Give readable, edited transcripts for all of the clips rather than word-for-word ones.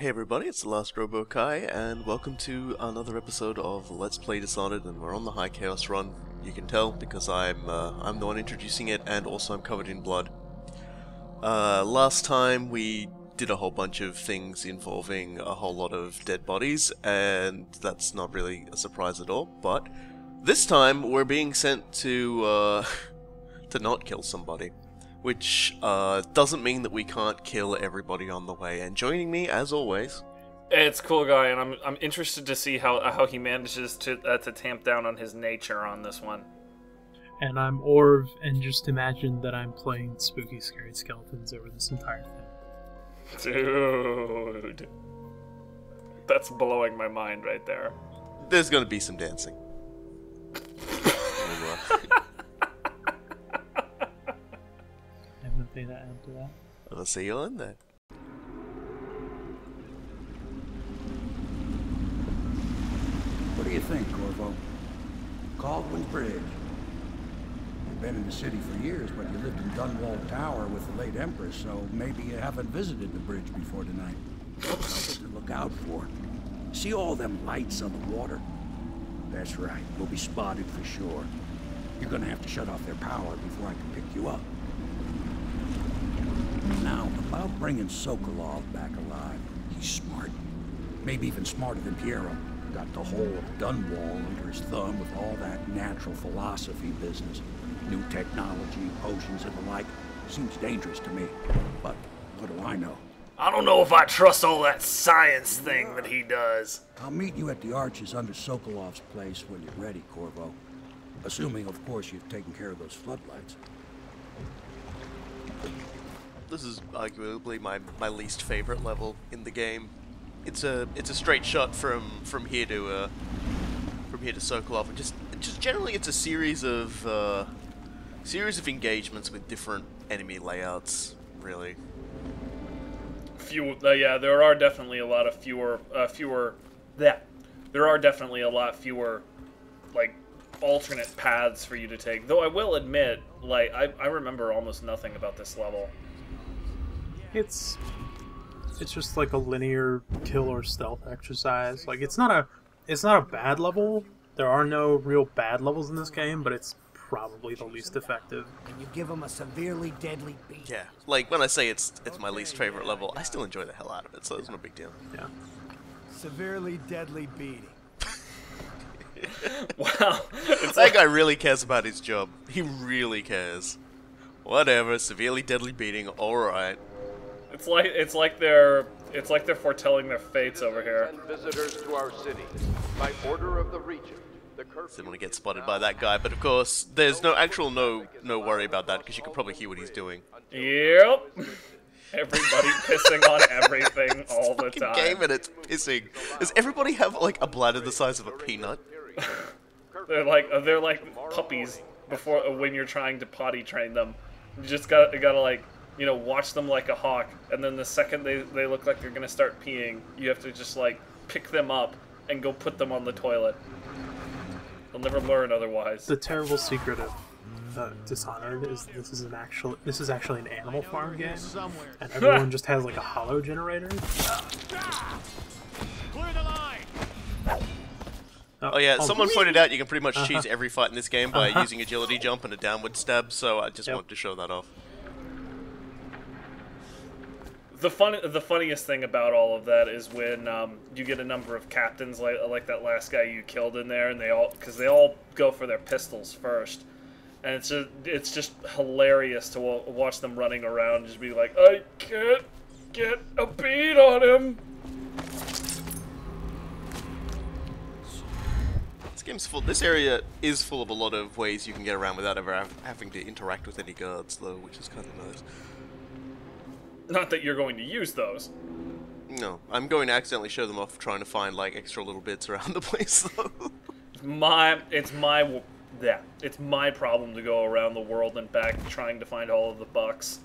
Hey everybody, it's the Last Robo Kai, and welcome to another episode of Let's Play Dishonored, and we're on the High Chaos run. You can tell because I'm the one introducing it, and also I'm covered in blood. Last time we did a whole bunch of things involving a whole lot of dead bodies, and that's not really a surprise at all, but this time we're being sent to not kill somebody. Which doesn't mean that we can't kill everybody on the way. And joining me, as always, it's Cool Guy, and I'm interested to see how he manages to tamp down on his nature on this one. And I'm Orv, and just imagine that I'm playing spooky, scary skeletons over this entire thing. Dude, that's blowing my mind right there. There's going to be some dancing. Pay that after that. I'll see you on there. What do you think, Corvo? Caldwell's Bridge. You've been in the city for years, but you lived in Dunwall Tower with the late Empress, so maybe you haven't visited the bridge before tonight. Something to look out for. See all them lights on the water? That's right, we'll be spotted for sure. You're gonna have to shut off their power before I can pick you up. Now, about bringing Sokolov back alive. He's smart. Maybe even smarter than Piero. Got the whole of Dunwall under his thumb with all that natural philosophy business. New technology, potions, and the like. Seems dangerous to me. But what do I know? I don't know if I trust all that science thing that he does. I'll meet you at the arches under Sokolov's place when you're ready, Corvo. Assuming, of course, you've taken care of those floodlights. This is arguably my least favorite level in the game. It's a straight shot from here to Sokolov, and just generally it's a series of engagements with different enemy layouts. Really, yeah, there are definitely a lot of fewer. There are definitely a lot fewer, like, alternate paths for you to take. Though I will admit, like, I remember almost nothing about this level. It's just like a linear kill or stealth exercise. Like it's not a bad level. There are no real bad levels in this game, but it's probably the least effective. And you give them a severely deadly beat. yeah. Like when I say it's my least favorite level, I still enjoy the hell out of it, so it's no big deal. Yeah. Severely deadly beating. Wow. That guy really cares about his job. He really cares. Whatever, severely deadly beating. All right. It's like they're foretelling their fates over here. Visitors to our city by order of the regent. Didn't want to get spotted by that guy, but of course, there's no worry about that because you can probably hear what he's doing. Yep. Everybody pissing on everything all the time. Game and it's pissing. Does everybody have like a bladder the size of a peanut? They're like puppies before when you're trying to potty train them. You just gotta like, you know, watch them like a hawk, and then the second they look like they're gonna start peeing, you have to just like pick them up and go put them on the toilet. They'll never learn otherwise. The terrible secret of Dishonored is this is actually an Animal Farm game, and everyone just has like a hollow generator. Clear the line. Oh yeah, someone pointed out you can pretty much cheese every fight in this game by using agility jump and a downward stab, so I just wanted to show that off. The funniest thing about all of that is when you get a number of captains like that last guy you killed in there, and they all go for their pistols first, and it's just hilarious to watch them running around and just be like, I can't get a beat on him. This game's full. This area is full of a lot of ways you can get around without ever having to interact with any guards, though, which is kind of nice. Not that you're going to use those. No, I'm going to accidentally show them off trying to find like extra little bits around the place though. It's my problem to go around the world and back trying to find all of the bucks.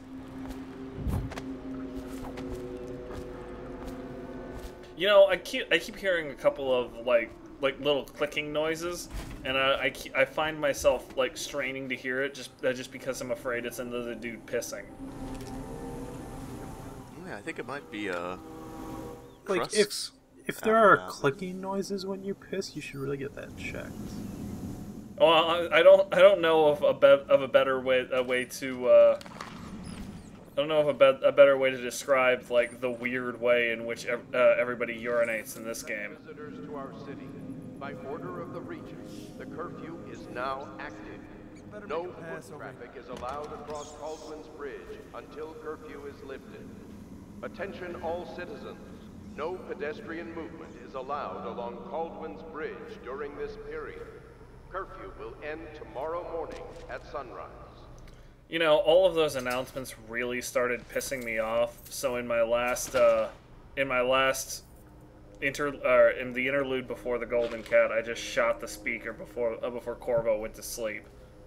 You know, I keep hearing a couple of like little clicking noises, and I find myself like straining to hear it just because I'm afraid it's another dude pissing. Yeah, I think it might be like KRUST? if there are clicking noises when you piss, you should really get that checked. Well, I don't know of a better way to I don't know of a better way to describe like the weird way in which everybody urinates in this game. Visitors to our city. By order of the Regent, the curfew is now active. No foot traffic is allowed across Caldwin's Bridge until curfew is lifted. Attention all citizens. No pedestrian movement is allowed along Caldwin's Bridge during this period. Curfew will end tomorrow morning at sunrise. You know, all of those announcements really started pissing me off. So in the interlude before the Golden Cat, I just shot the speaker before Corvo went to sleep.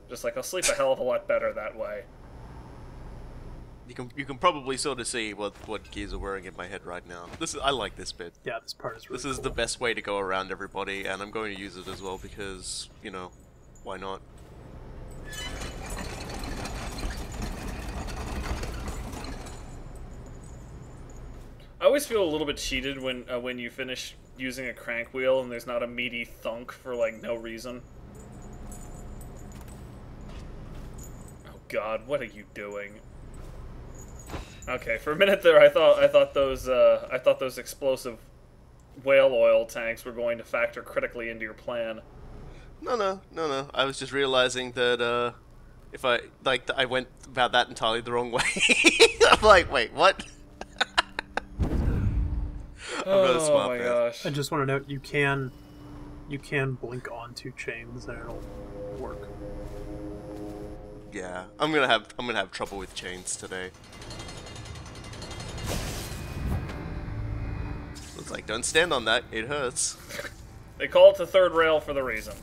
Just like, I'll sleep a hell of a lot better that way. You can probably sort of see what gears are wearing in my head right now. I like this bit. Yeah, this part is really This is cool. the best way to go around everybody, and I'm going to use it as well because, you know, why not? I always feel a little bit cheated when you finish using a crank wheel and there's not a meaty thunk for like no reason. Oh God, what are you doing? Okay, for a minute there, I thought those explosive whale oil tanks were going to factor critically into your plan. No. I was just realizing that if I went about that entirely the wrong way. I'm like, wait, what? Oh my gosh! I just want to note you can blink onto chains and it'll work. Yeah, I'm gonna have trouble with chains today. It's like, don't stand on that, it hurts. They call it the third rail for the reason.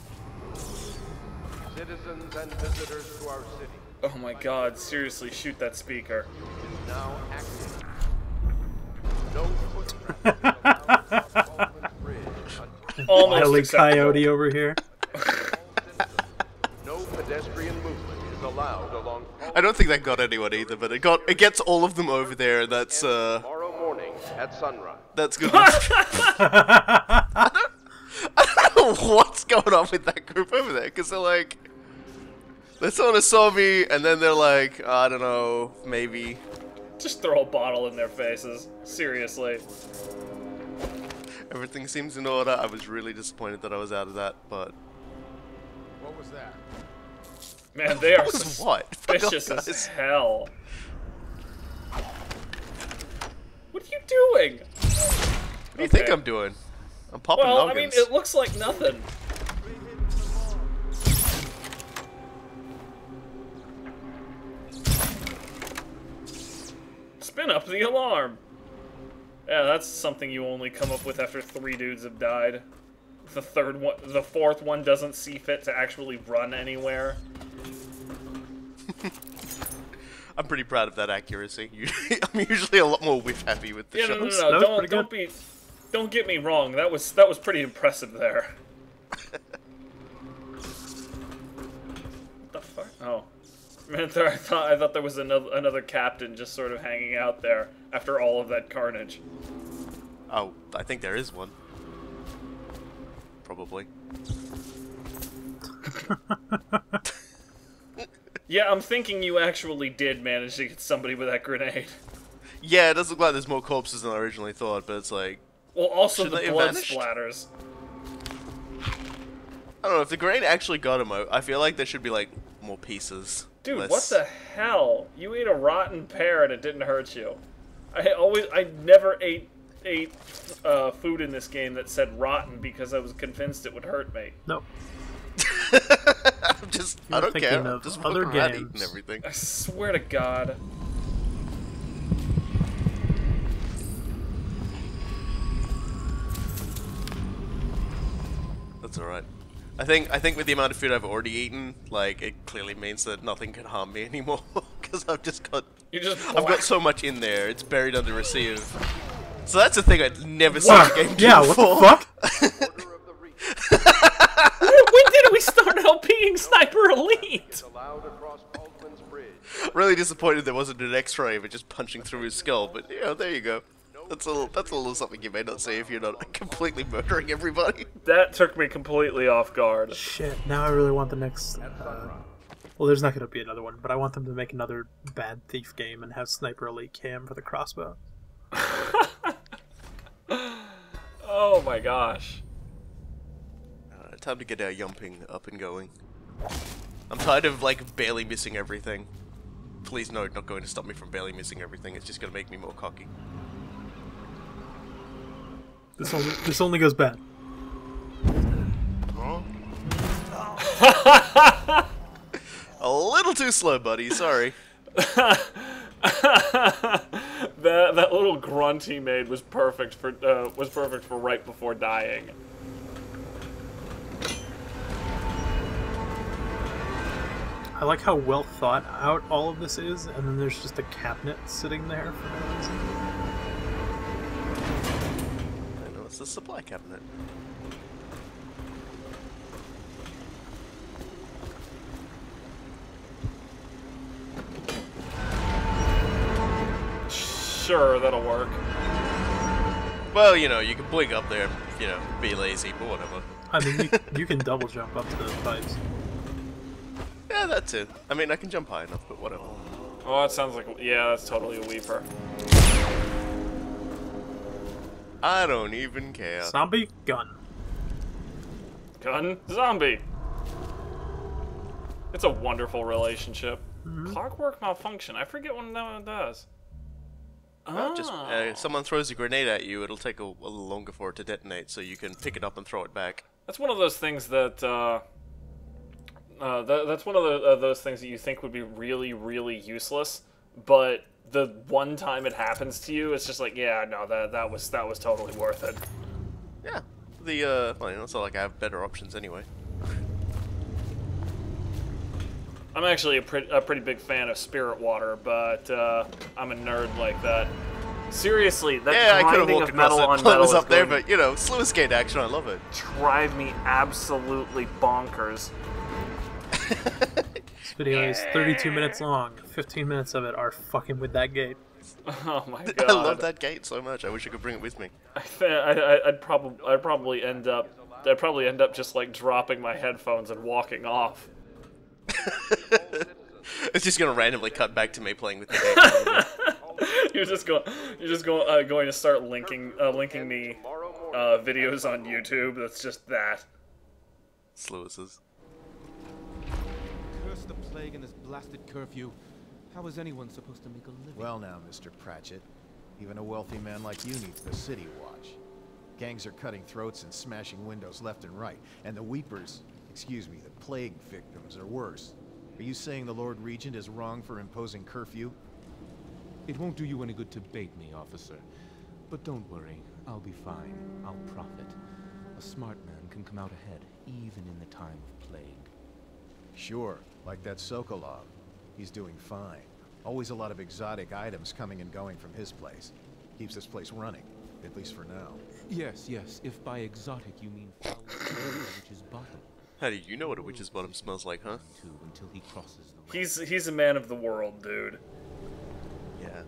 Citizens and visitors to our city. Oh my God! Seriously, shoot that speaker. Is now active. No foot traffic is allowed across Caldwin's Bridge until Almost Wily acceptable. Coyote over here. no pedestrian movement is allowed along I don't think that got anyone either, but it gets all of them over there, and that's tomorrow morning at sunrise. that's good. I don't know what's going on with that group over there, because they're like, they sort of saw me, and then they're like, I don't know, maybe. Just throw a bottle in their faces. Seriously. Everything seems in order. I was really disappointed that I was out of that, but... What was that? Man, they are That was what? Fuck off, suspicious as guys. hell. What are you doing? What do you think I'm doing? I'm popping Well, noggins. I mean, it looks like nothing. Spin up the alarm. Yeah, that's something you only come up with after 3 dudes have died. The fourth one doesn't see fit to actually run anywhere. I'm pretty proud of that accuracy. I'm usually a lot more whiff happy with the Yeah, shots. no, That was pretty don't get me wrong. That was pretty impressive there. What the fuck? Oh, a minute there, I thought there was another captain just sort of hanging out there after all of that carnage. Oh, I think there is one. Probably. Yeah, I'm thinking you actually did manage to get somebody with that grenade. Yeah, it does look like there's more corpses than I originally thought, but it's like... Well, also Should the they have blood vanished? splatters. I don't know, if the grenade actually got him, I feel like there should be, like, more pieces. Dude, Less- what the hell? You ate a rotten pear and it didn't hurt you. I never ate food in this game that said rotten because I was convinced it would hurt me. Nope. I don't care. thinking I'm of just other walking around games. eating everything. I swear to God. That's alright. I think with the amount of food I've already eaten, like, it clearly means that nothing can harm me anymore. Because I've got so much in there, it's buried under a sea of... So that's the thing I'd never seen Wow. the game do Yeah, what before. the fuck? Order of the Regent When did we start out being Sniper Elite? is allowed across Caldwin's Bridge. Really disappointed there wasn't an X-ray of it just punching through his skull, but, you know, there you go. No That's a little something you may not say if you're not completely murdering everybody. That took me completely off guard. Shit, now I really want the next... well, there's not going to be another one, but I want them to make another bad thief game and have Sniper Elite Cam for the crossbow. Oh my gosh. Time to get our yumping up and going. I'm tired of, like, barely missing everything. Please no, not going to stop me from barely missing everything. It's just going to make me more cocky. This only goes bad. Huh? A little too slow, buddy. Sorry. That little grunt he made was perfect for right before dying. I like how well thought out all of this is, and then there's just a cabinet sitting there for no reason. I know, it's the supply cabinet. Sure, that'll work. Well, you know, you can blink up there, you know, be lazy, but whatever. I mean, you can double jump up to those pipes. Yeah, that's it. I mean, I can jump high enough, but whatever. Oh, that sounds like... yeah, that's totally a weeper. I don't even care. Zombie gun. Gun, zombie. It's a wonderful relationship. Clockwork malfunction. I forget when that one does. Well, just someone throws a grenade at you, it'll take a little longer for it to detonate, so you can pick it up and throw it back. That's one of those things that... that's one of those things that you think would be really, really useless, but the one time it happens to you, it's just like, yeah, no, that was totally worth it. Yeah, well, you know, it's not like I have better options anyway. I'm actually a pretty big fan of spirit water, but I'm a nerd like that. Seriously, that grinding of metal on metal is up there, but you know, slow skate action, I love it. Drive me absolutely bonkers. This video is 32 minutes long. 15 minutes of it are fucking with that gate. Oh my god! I love that gate so much. I wish I could bring it with me. I'd probably end up just like dropping my headphones and walking off. It's just gonna randomly cut back to me playing with the game. You're just going to start linking me videos on YouTube. That's just that. Lewis's. Curse the plague and this blasted curfew. How is anyone supposed to make a living? Well now, Mr. Pratchett, even a wealthy man like you needs the city watch. Gangs are cutting throats and smashing windows left and right, and the weepers, excuse me, the plague victims are worse. Are you saying the Lord Regent is wrong for imposing curfew? It won't do you any good to bait me, officer. But don't worry, I'll be fine. I'll profit. A smart man can come out ahead, even in the time of plague. Sure, like that Sokolov. He's doing fine. Always a lot of exotic items coming and going from his place. Keeps this place running, at least for now. Yes, if by exotic you mean foul, which is bottom. How do you know what a witch's bottom smells like, huh? Until he crosses the He's a man of the world, dude. Yeah.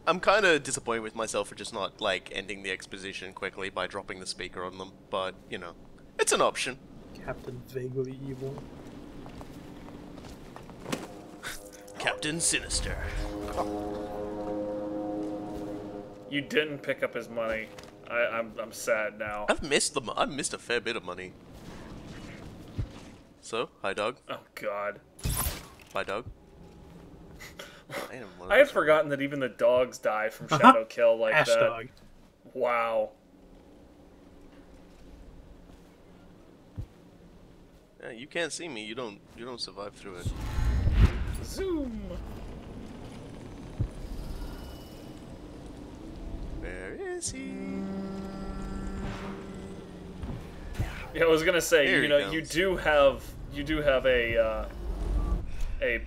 I'm kind of disappointed with myself for just not, like, ending the exposition quickly by dropping the speaker on them, but, you know, it's an option. Captain Vaguely Evil. Captain Sinister. You didn't pick up his money. I'm sad now. I've missed a fair bit of money. So, hi dog. Oh god. Bye dog. I had forgotten that even the dogs die from shadow kill like Ash that. dog. Wow. Yeah, you can't see me. You don't survive through it. Zoom. Where is he? Yeah, I was gonna say, Here you know, he you comes. do have a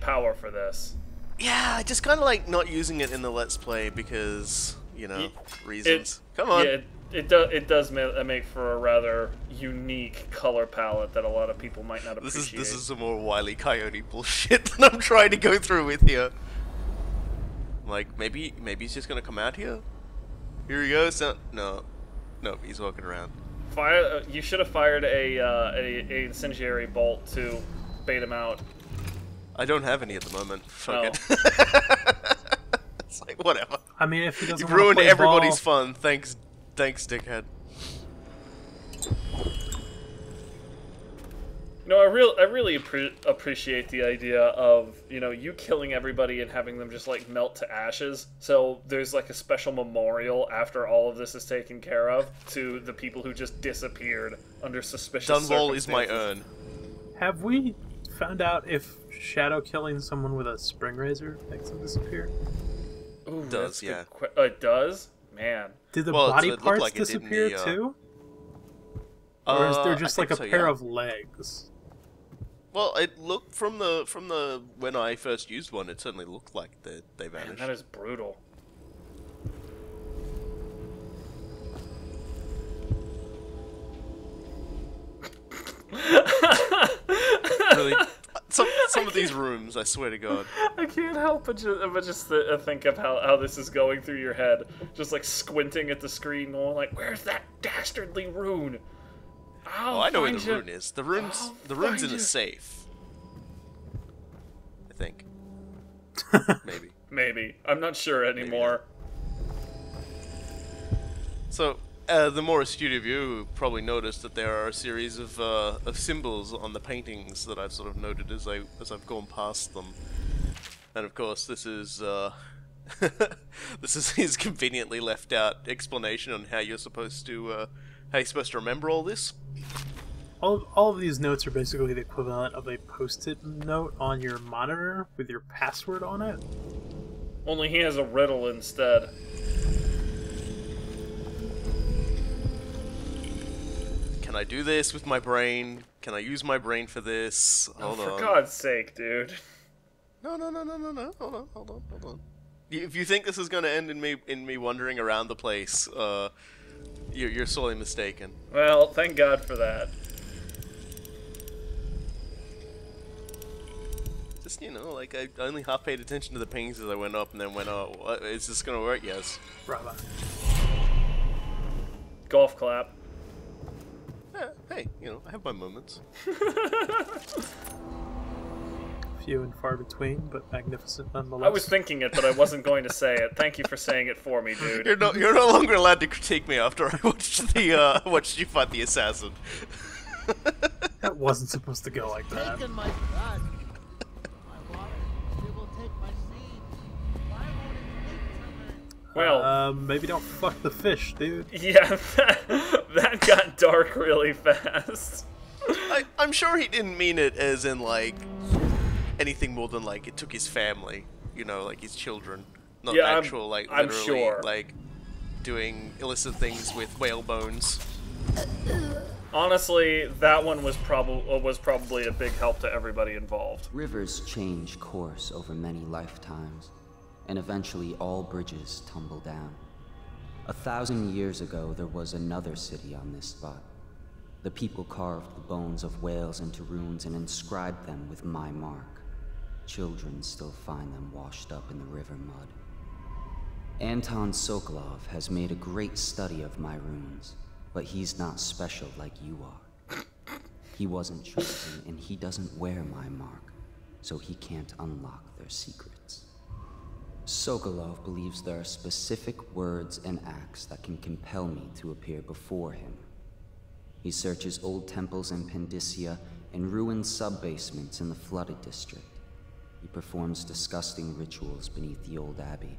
power for this. Yeah, I just kind of like not using it in the Let's Play because, you know, reasons. Come on. Yeah, it does make for a rather unique color palette that a lot of people might not appreciate. This is some more Wile E. Coyote bullshit that I'm trying to go through with here. Like, maybe he's just gonna come out here? Here he goes. No, he's walking around. Fire! You should have fired a incendiary bolt to bait him out. I don't have any at the moment. Fuck it. It's like whatever. I mean, if he doesn't You've wanna ruined play everybody's ball, fun. Thanks, dickhead. No, I really appreciate the idea of, you know, you killing everybody and having them just, like, melt to ashes. So there's, like, a special memorial after all of this is taken care of to the people who just disappeared under suspicious Dunwall circumstances. is my urn. Have we found out if shadow killing someone with a spring razor makes them disappear? Ooh, Does, yeah. It does? Man. Did the Well, body it looked parts like it did in disappear the, too? Or is there just I like a think so, pair yeah. of legs? Well, it looked from the when I first used one, it certainly looked like they Man, vanished. that is brutal. Really, some of these rooms, I swear to God. I can't help but just think of how this is going through your head. Just like squinting at the screen, going like, "Where's that dastardly rune?" Oh, I know where the rune is. The rune's in the you. safe. I think. Maybe. Maybe. I'm not sure anymore. So, the more astute of you probably noticed that there are a series of symbols on the paintings that I've sort of noted as I've gone past them, and of course this is this is his conveniently left out explanation on how you're supposed to remember all this. All of these notes are basically the equivalent of a post-it note on your monitor with your password on it. Only he has a riddle instead. Can I do this with my brain? Can I use my brain for this? Hold on. For God's sake, dude. No. Hold on. If you think this is going to end in me wandering around the place, you're sorely mistaken. Well, thank God for that. Just, you know, like, I only half paid attention to the pings as I went up and then went, oh, what, is this going to work? Yes. Bravo. Golf clap. Yeah, hey, you know, I have my moments. Few and far between, but magnificent nonetheless. I was thinking it, but I wasn't going to say it. Thank you for saying it for me, dude. You're no longer allowed to critique me after I watched you fight the assassin. That wasn't supposed to go like that. Taken my blood. My water. It will take my seed. Why won't it take to me? Well, maybe don't fuck the fish, dude. yeah, that got dark really fast. I'm sure he didn't mean it as in, like, anything more than, like, it took his family, you know, like his children. Not Yeah, actual, like, I'm literally, sure. like, doing illicit things with whale bones. Honestly, that one was probably a big help to everybody involved. Rivers change course over many lifetimes, and eventually all bridges tumble down. 1,000 years ago, there was another city on this spot. The people carved the bones of whales into runes and inscribed them with my mark. Children still find them washed up in the river mud. Anton Sokolov has made a great study of my runes, but he's not special like you are. He wasn't chosen, and he doesn't wear my mark, so he can't unlock their secrets. Sokolov believes there are specific words and acts that can compel me to appear before him. He searches old temples in Pendicia and ruined sub-basements in the flooded district. He performs disgusting rituals beneath the old abbey.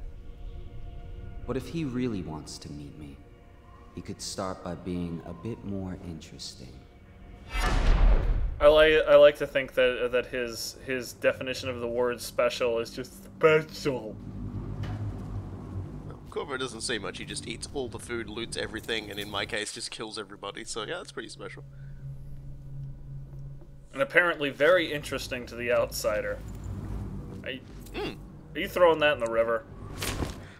But if he really wants to meet me, he could start by being a bit more interesting. I like to think that his definition of the word special is just special. Corvo doesn't say much, he just eats all the food, loots everything, and in my case just kills everybody, so yeah, that's pretty special. And apparently very interesting to the outsider. Are you throwing that in the river?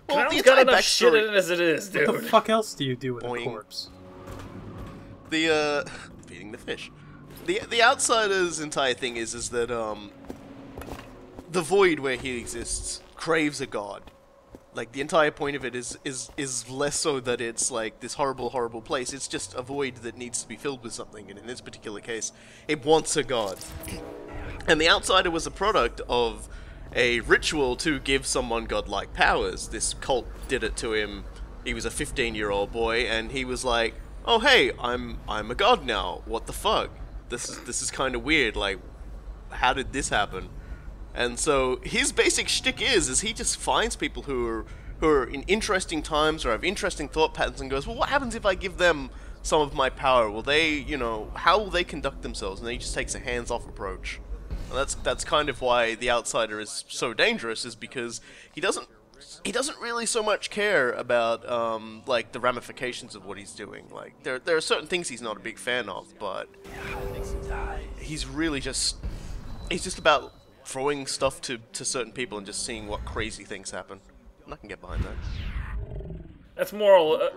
Well, Canal's got enough shit in it as it is, dude. What the fuck else do you do with Boing. a corpse? Feeding the fish. The outsider's entire thing is that, the void where he exists craves a god. Like, the entire point of it is less so that it's like this horrible place. It's just a void that needs to be filled with something, and in this particular case, it wants a god. And the Outsider was a product of a ritual to give someone godlike powers. This cult did it to him. He was a 15-year-old boy, and he was like, "Oh hey, I'm a god now. What the fuck? This is kind of weird. Like, how did this happen?" And so his basic shtick is he just finds people who are in interesting times or have interesting thought patterns and goes, "Well, what happens if I give them some of my power? Will they, you know, how will they conduct themselves?" And then he just takes a hands-off approach. And that's kind of why the Outsider is so dangerous, is because he doesn't really so much care about like the ramifications of what he's doing. Like, there are certain things he's not a big fan of, but he's really just about throwing stuff to certain people and just seeing what crazy things happen. And I can get behind that. That's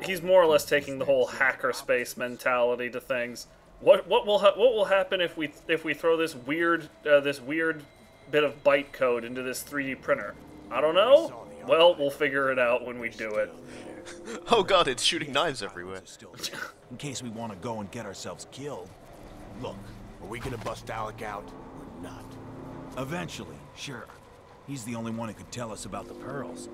he's more or less taking the whole hackerspace mentality to things. What will happen if we throw this weird bit of byte code into this 3D printer? I don't know. Well, we'll figure it out when we do it. Oh god, it's shooting knives everywhere. In case we want to go and get ourselves killed. Look, are we gonna bust Alec out or not? Eventually, sure. He's the only one who could tell us about the pearls.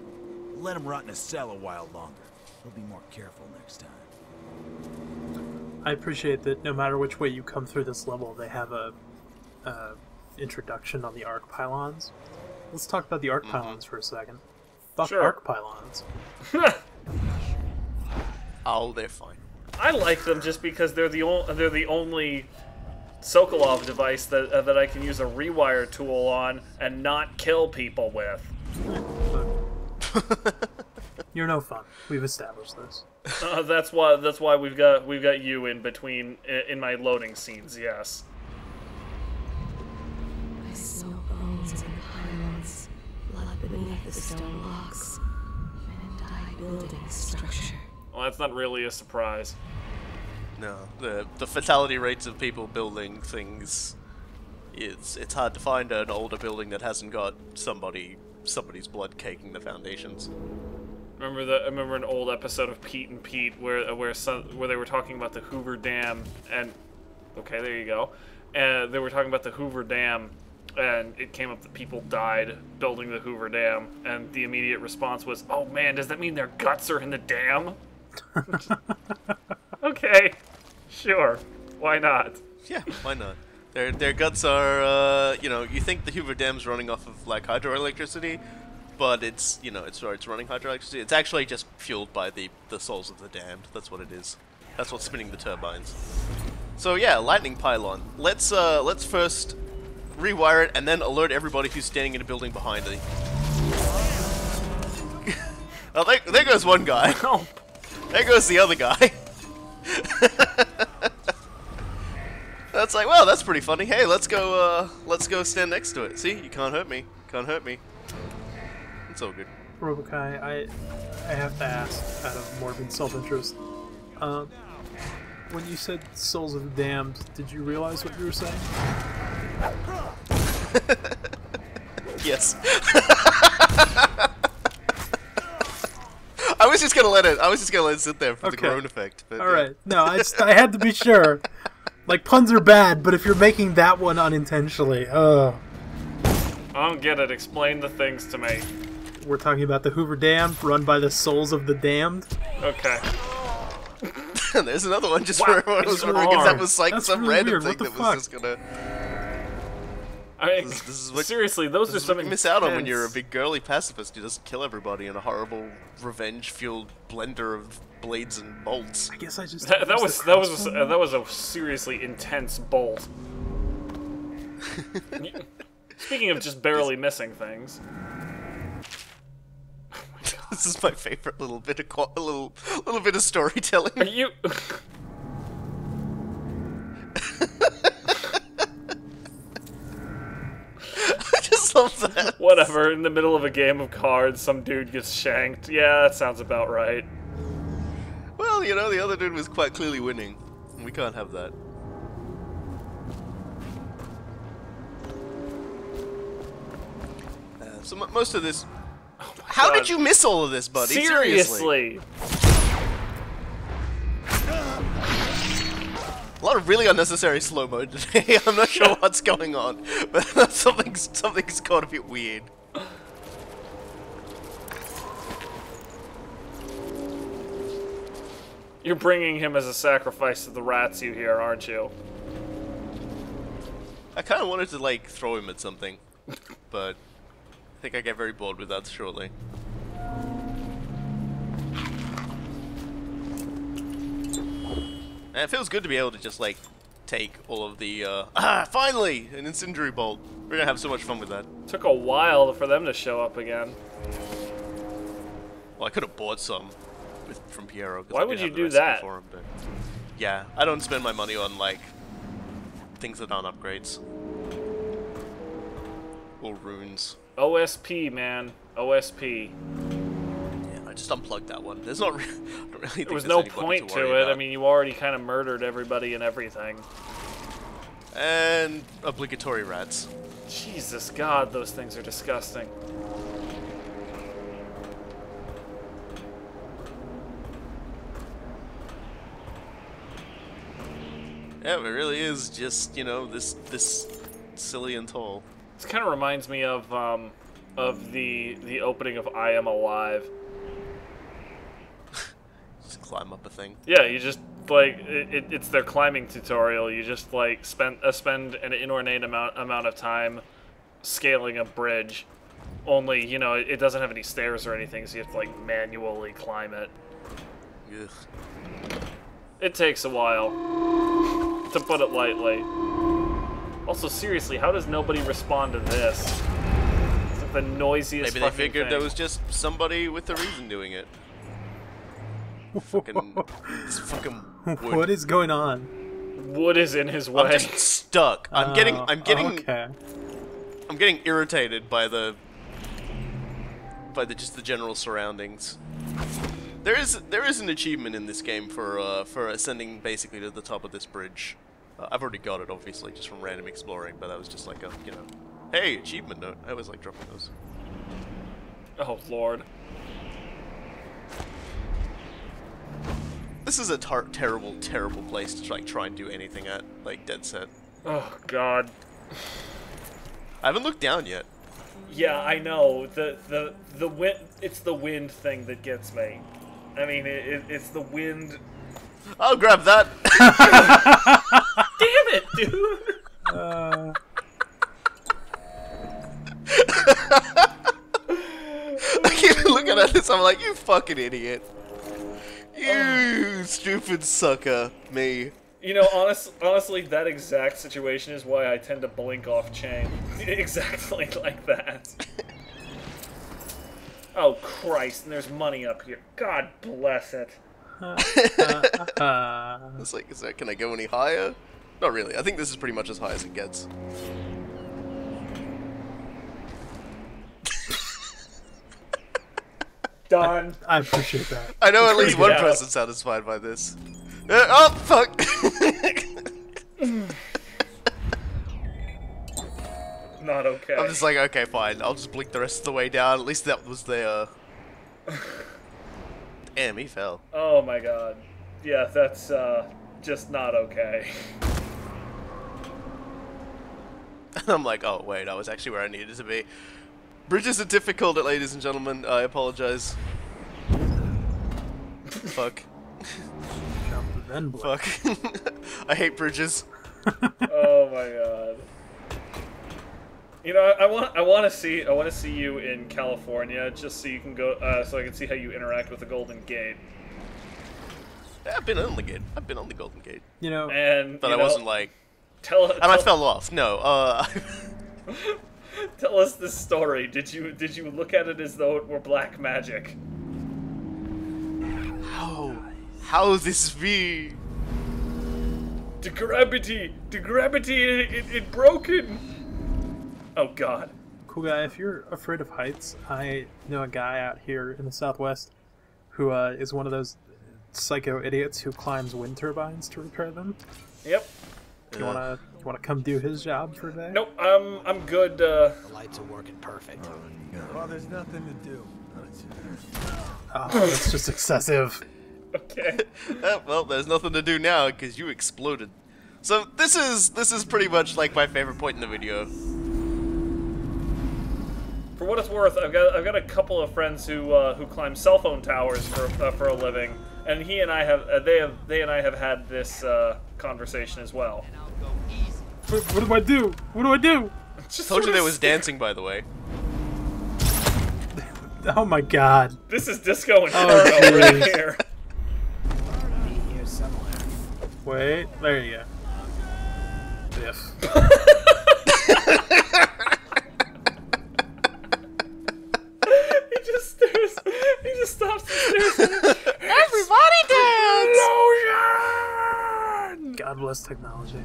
Let him rot in a cell a while longer. He'll be more careful next time. I appreciate that no matter which way you come through this level, they have a introduction on the arc pylons. Let's talk about the arc pylons for a second. Fuck Sure. arc pylons. Oh, they're fine. I like them just because they're the only Sokolov device that I can use a rewire tool on and not kill people with. You're no fun. We've established this. That's why we've got you in between in my loading scenes. Yes. I saw bones and pylons, blood beneath the stone blocks, an entire building structure. Well, that's not really a surprise. No, the fatality rates of people building things, it's hard to find an older building that hasn't got somebody's blood caking the foundations. I remember an old episode of Pete and Pete where they were talking about the Hoover Dam, and okay, there you go. And they were talking about the Hoover Dam, and it came up that people died building the Hoover Dam, and the immediate response was, "Oh man, does that mean their guts are in the dam?" Okay, sure, why not? Yeah, why not? Their guts are, you think the Hoover Dam's running off of like hydroelectricity, but it's running hydroelectricity. It's actually just fueled by the souls of the damned. That's what it is. That's what's spinning the turbines. So yeah, lightning pylon. Let's first rewire it and then alert everybody who's standing in a building behind it. Oh, there goes one guy. There goes the other guy. That's like, well, that's pretty funny. Hey, let's go stand next to it. See, you can't hurt me. Can't hurt me. It's all good. Robokai, I have to ask, out of morbid self-interest, when you said Souls of the Damned, did you realize what you were saying? Yes. I was just gonna let it sit there for the groan effect. But, alright. No, I had to be sure. Like, puns are bad, but if you're making that one unintentionally, I don't get it. Explain the things to me. We're talking about the Hoover Dam, run by the Souls of the Damned. Okay. There's another one just for everyone who's wondering if that was like That's some really random weird. thing What the that fuck? was just gonna... I mean, this is what, seriously, those are some you miss out on when you're a big girly pacifist who doesn't kill everybody in a horrible revenge-fueled blender of blades and bolts. I guess I just... That was a seriously intense bolt. Speaking of just barely missing things. Oh my God. This is my favorite little bit of little bit of storytelling. Are you? I just love that. Whatever. In the middle of a game of cards, some dude gets shanked. Yeah, that sounds about right. Well, the other dude was quite clearly winning. We can't have that. So most of this... Oh my How did you miss all of this, buddy? Seriously. A lot of really unnecessary slow-mo today. I'm not sure what's going on, but something's got a bit weird. You're bringing him as a sacrifice to the rats you hear, aren't you? I kind of wanted to, like, throw him at something, but I think I get very bored with that shortly. And it feels good to be able to just, like, take all of the, finally! An incendiary bolt. We're gonna have so much fun with that. Took a while for them to show up again. Well, I could have bought some from Piero. Why would you do that? Him, but yeah, I don't spend my money on, like, things that aren't upgrades. Or runes. OSP, man. OSP. Yeah, I just unplugged that one. There's not I don't really think there was there's no point to it. about. I mean, you already kind of murdered everybody and everything. And obligatory rats. Jesus God, those things are disgusting. Yeah, it really is just, you know, this silly and tall. This kind of reminds me of the opening of I Am Alive. Just climb up a thing. Yeah, you just like it's their climbing tutorial. You just like spend an inordinate amount of time scaling a bridge. Only, you know, it doesn't have any stairs or anything, so you have to like manually climb it. Ugh. It takes a while, to put it lightly. Also, seriously, how does nobody respond to this? It's like the noisiest Maybe they fucking figured thing. there was just somebody with a reason doing it. This fucking wood. What is going on? Wood is in his way. I'm just stuck. I'm getting okay. I'm getting irritated by just the general surroundings. There is an achievement in this game for ascending basically to the top of this bridge. I've already got it, obviously, just from random exploring, but that was just like a, you know, hey, achievement note. I always like dropping those. Oh Lord. This is a terrible, terrible place to try and do anything at, like, dead set. Oh God. I haven't looked down yet. Yeah, I know. The wind. It's the wind thing that gets me. I mean, it's the wind. I'll grab that. Damn it, dude. I keep looking at this. I'm like, you fucking idiot. You stupid sucker. Me. You know, honestly, that exact situation is why I tend to blink off chain. Exactly like that. Oh Christ! And there's money up here. God bless it. It's like, can I go any higher? Not really. I think this is pretty much as high as it gets. Done. I appreciate that. I know at least one person's satisfied by this. Oh fuck! Not okay. I'm just like, okay, fine. I'll just blink the rest of the way down. At least that was there. Damn, he fell. Oh my God. Yeah, that's just not okay. And I'm like, oh wait, I was actually where I needed to be. Bridges are difficult, ladies and gentlemen. I apologize. Fuck. Fuck. I hate bridges. Oh my God. You know, I want to see you in California just so you can go, so I can see how you interact with the Golden Gate. Yeah, I've been on the gate. I've been on the Golden Gate. You know, but I wasn't like. And I fell off. No. Tell us this story. Did you look at it as though it were black magic? How this be? The gravity, it broken. Oh God. Cool guy, if you're afraid of heights, I know a guy out here in the Southwest who is one of those psycho idiots who climbs wind turbines to repair them. Yep. You wanna come do his job for a day? Nope, I'm good. The lights are working perfect. Well, there's nothing to do. Oh, that's just excessive. Okay. Well, there's nothing to do now because you exploded. So this is pretty much like my favorite point in the video. For what it's worth, I've got a couple of friends who climb cell phone towers for a living, and they and I have had this conversation as well. What do I do? What do I do? Told you there was dancing, by the way. Oh my god. This is Disco Inferno right here. Wait, there you go. Biff. He just stares. He just stops and stares at him. Everybody dance! Explosion! God bless technology.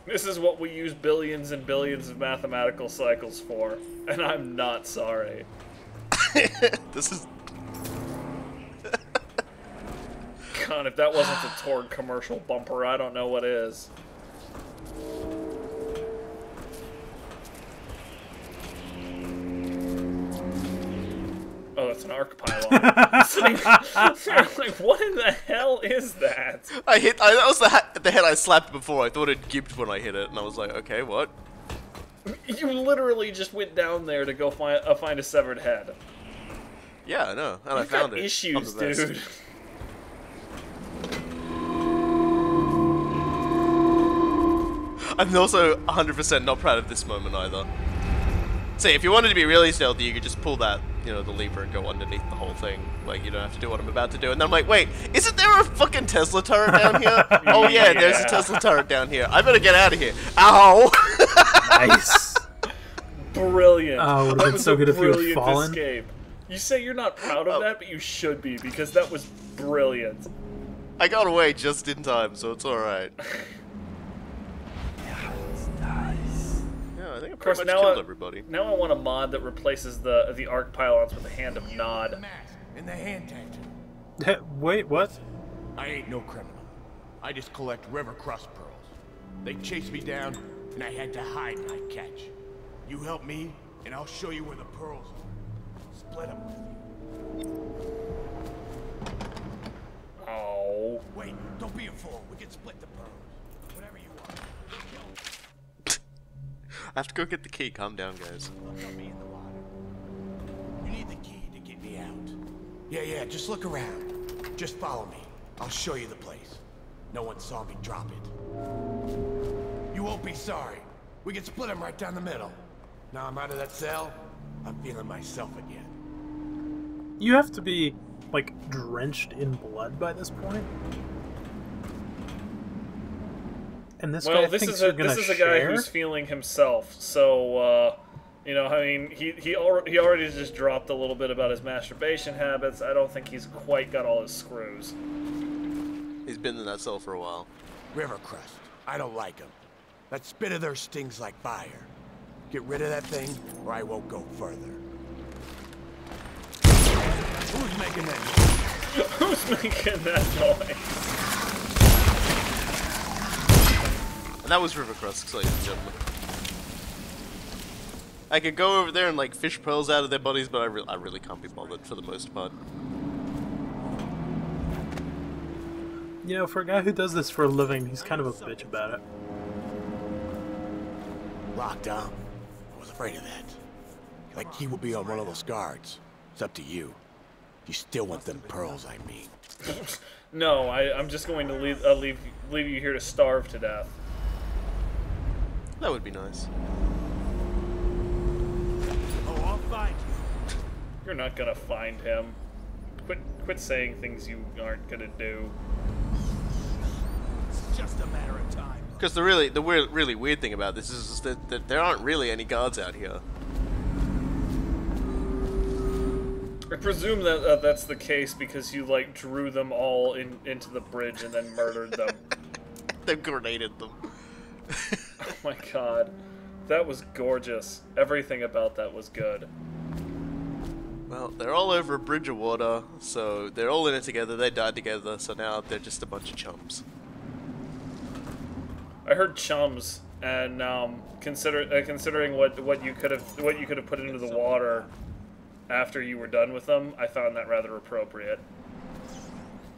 This is what we use billions and billions of mathematical cycles for, and I'm not sorry. This is... God, if that wasn't the Torg commercial bumper, I don't know what is. Oh, that's an arc pylon. like, what in the hell is that? that was the head I slapped before. I thought it gibbed when I hit it, and I was like, okay, what? You literally just went down there to go find a severed head. Yeah, I know, and I You've found got it. issues, dude. I'm also 100% not proud of this moment either. See, if you wanted to be really stealthy, you could just pull that, you know, the lever and go underneath the whole thing. Like, you don't have to do what I'm about to do. And then I'm like, wait, isn't there a fucking Tesla turret down here? Oh yeah, there's a Tesla turret down here. I better get out of here. Ow! Nice. Brilliant. Oh, it would have been so good if you had fallen. Escape. You say you're not proud of that, but you should be, because that was brilliant. I got away just in time, so it's alright. I think I pretty much killed everybody. Now I want a mod that replaces the arc pylons with a hand of Nod. And the hand tattoo. Wait, what? I ain't no criminal. I just collect river crust pearls. They chased me down, and I had to hide my catch. You help me, and I'll show you where the pearls are. Split them with you. Oh. Wait, don't be a fool. We can split the pearls. Whatever you want. I have to go get the key. Calm down, guys. Look at me in the water. You need the key to get me out. Yeah, just look around. Just follow me. I'll show you the place. No one saw me drop it. You won't be sorry. We can split them right down the middle. Now I'm out of that cell, I'm feeling myself again. You have to be, like, drenched in blood by this point? And this guy thinks you're gonna share? This is a guy who's feeling himself, so, you know, I mean, he already just dropped a little bit about his masturbation habits. I don't think he's quite got all his screws. He's been in that cell for a while. River crust. I don't like them. That spit of theirs stings like fire. Get rid of that thing, or I won't go further. Who's making that noise? Who's making that noise? And that was river crust, ladies and gentlemen. I could go over there and like fish pearls out of their bodies, but I really can't be bothered for the most part. You know, for a guy who does this for a living, he's kind of a bitch about it. Locked up. I was afraid of that. Like he would be on one of those guards. It's up to you. You still want them pearls, I mean. No, I'm just going to leave you here to starve to death. That would be nice. Oh, I'll find you. You're not gonna find him. Quit saying things you aren't gonna do. It's just a matter of time. Because the really weird thing about this is that there aren't really any guards out here. I presume that that's the case because you like drew them all into the bridge and then murdered them. They grenaded them. Oh my god, that was gorgeous. Everything about that was good. Well, they're all over a bridge of water, so they're all in it together. They died together, so now they're just a bunch of chums. I heard chums, and considering what you could have put into the water after you were done with them, I found that rather appropriate.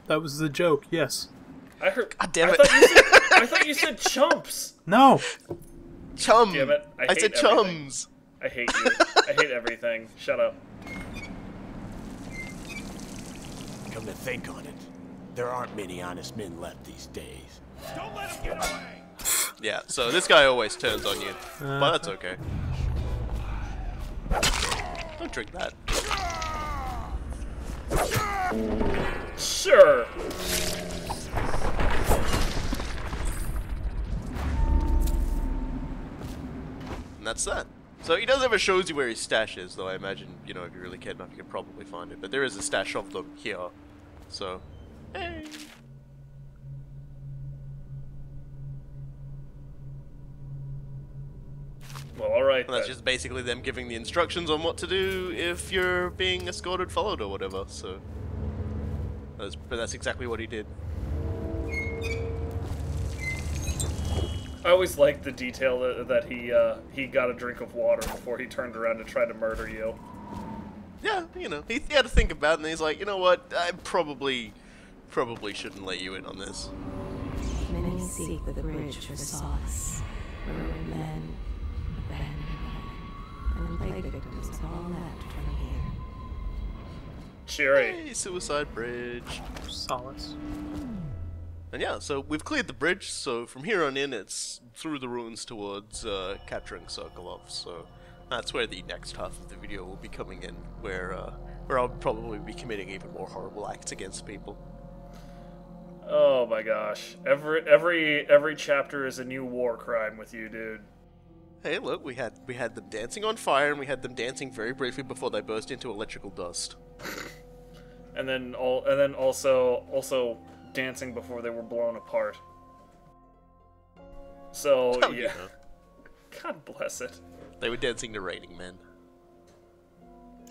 That was the joke. Yes. I heard. God damn it! I thought you said chumps. No. Chum. Damn it! I said chums. I hate you. I hate everything. Shut up. Come to think on it, there aren't many honest men left these days. Don't let him get away! Yeah, so this guy always turns on you, but that's okay. Don't drink that. Sure. And that's that. So he does ever shows you where his stash is, though I imagine, you know, if you really cared enough, you could probably find it. But there is a stash of them here. So, hey. Well, alright. That's just basically them giving the instructions on what to do if you're being escorted, followed, or whatever. So, but that's exactly what he did. I always liked the detail that he got a drink of water before he turned around to try to murder you. Yeah, you know, he had to think about it, and he's like, you know what, I probably shouldn't let you in on this. Many seek the bridge for solace, where men, abandoned women, and plague victims all left from here. Cheery. Hey, suicide bridge. Solace. And yeah, so we've cleared the bridge, so from here on in it's through the ruins towards capturing Sokolov, so that's where the next half of the video will be coming in, where I'll probably be committing even more horrible acts against people. Oh my gosh. Every chapter is a new war crime with you, dude. Hey, look, we had them dancing on fire, and we had them dancing very briefly before they burst into electrical dust. And then also dancing before they were blown apart. So Oh, yeah. you know. God bless it. They were dancing to Raining Men.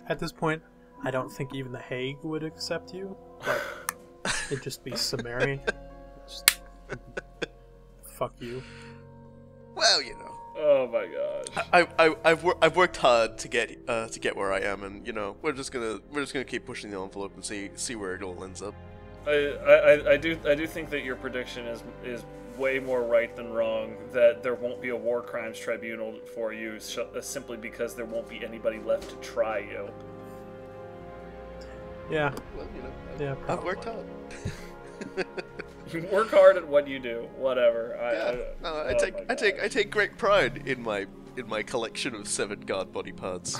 At this point, I don't think even the Hague would accept you. Like, it'd just be Sumerian. Just, fuck you. Well, you know. Oh my gosh. I've worked hard to get where I am, and you know we're just gonna keep pushing the envelope and see where it all ends up. I do think that your prediction is way more right than wrong, that there won't be a war crimes tribunal for you simply because there won't be anybody left to try you. Yeah. Well, you know, Yeah, I've worked hard. You work hard at what you do. Whatever. I take great pride in my collection of 7 guard body parts.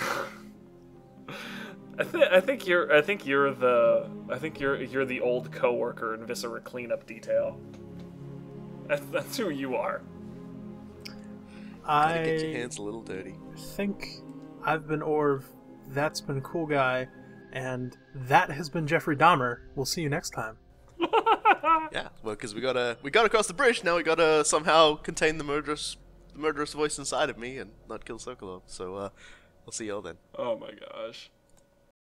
I think you're the old coworker in Viscera cleanup detail. That's who you are. Gotta get your hands a little dirty. think I've been Orv, that's been Cool Guy, and that has been Jeffrey Dahmer. We'll see you next time. Yeah, well, because we got across the bridge. Now we gotta somehow contain the murderous voice inside of me and not kill Sokolov. So, we'll see y'all then. Oh my gosh.